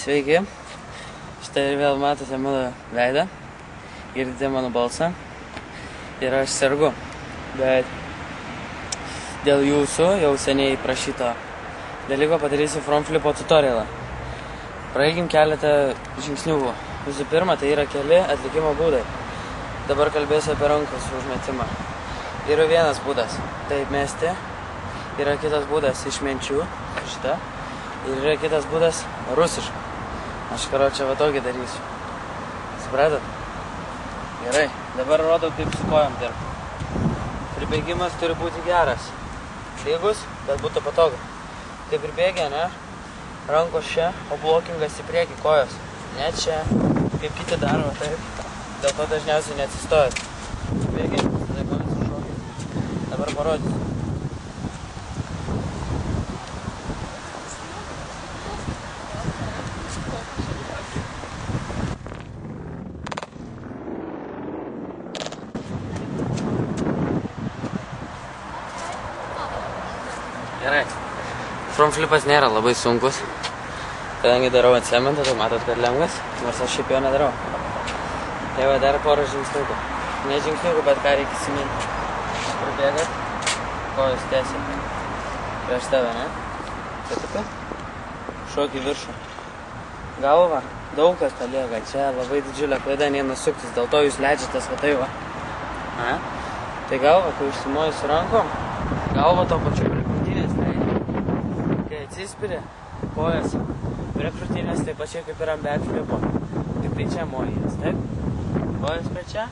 Sveiki, štai vėl matote mano veidą, girdite mano balsą ir aš sergu, bet dėl jūsų jau seniai prašyto dalyko padarysiu front flipo tutorialą. Praeikim keletą žingsnių. Visų pirma, tai yra keli atlikimo būdai. Dabar kalbėsiu apie rankos užmetimą. Yra vienas būdas, taip mesti, yra kitas būdas iš menčių, šitą, ir yra kitas būdas rusiškai. Aš čia va tokį darysiu. Supratot? Gerai, dabar rodau, kaip su kojom dirbti. Pribėgimas turi būti geras. Lygus, bet būtų patogu. Tai pribėgia, ne? Rankos čia, o blokingas į priekį kojos. Ne čia, kaip kiti daro, taip. Dėl to dažniausiai neatsistojat. Pribėgi, tada kojos sušokit. Dabar parodysiu. Gerai. Front flipas nėra labai sunkus. Kadangi darau ant cemento, tai matot, kad lengvas, nors aš šiaip jo nedarau. Tai va, dar porą žingsniukų. Ne žingsniukų, bet ką reikia įsiminti. Pribėgat, kojos tiesia. Prieš tave, ne? Patiko? Šok į viršų. Galva, daug kas palieka. Čia labai didžiulė klaida nenusuktis, dėl to jūs leidžiatės va tai va. Tai galva, kai užsimoji su rankom, galva to pačiu prie krūtinės leidžia. Kai atsispiri, kojas prie krūtinės taip pačiai kaip ir ant back flipo. Tik tai čia mojies, taip? Kojas prie čia.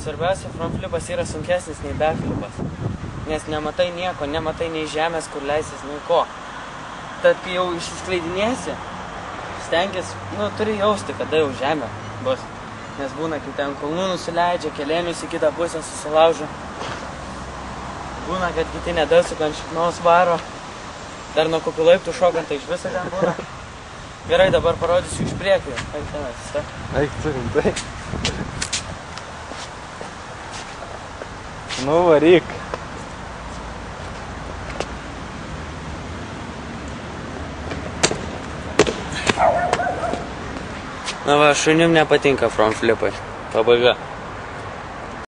Svarbiausia, front flipas yra sunkesnis nei back flipas. Nes nematai nieko, nematai nei žemės, kur leisis, nei ko. Tad kai jau išsiskleidinėsi, stenkis, turi jausti, kada jau žemė bus. Nes būna, kai ten kulnų nusileidžia, kelėnius į kitą pusę susilaužo. Būna, kad kiti nedasuka ant šiknos varo. Dar nuo kokių laiptų šokant, tai iš viso ten būna. Gerai, dabar parodysiu iš priekio. Eik ten atsistok. Eik, turim, tai. Nu, varyk. Na va, šunim nepatinka front flipai. Pabaiga.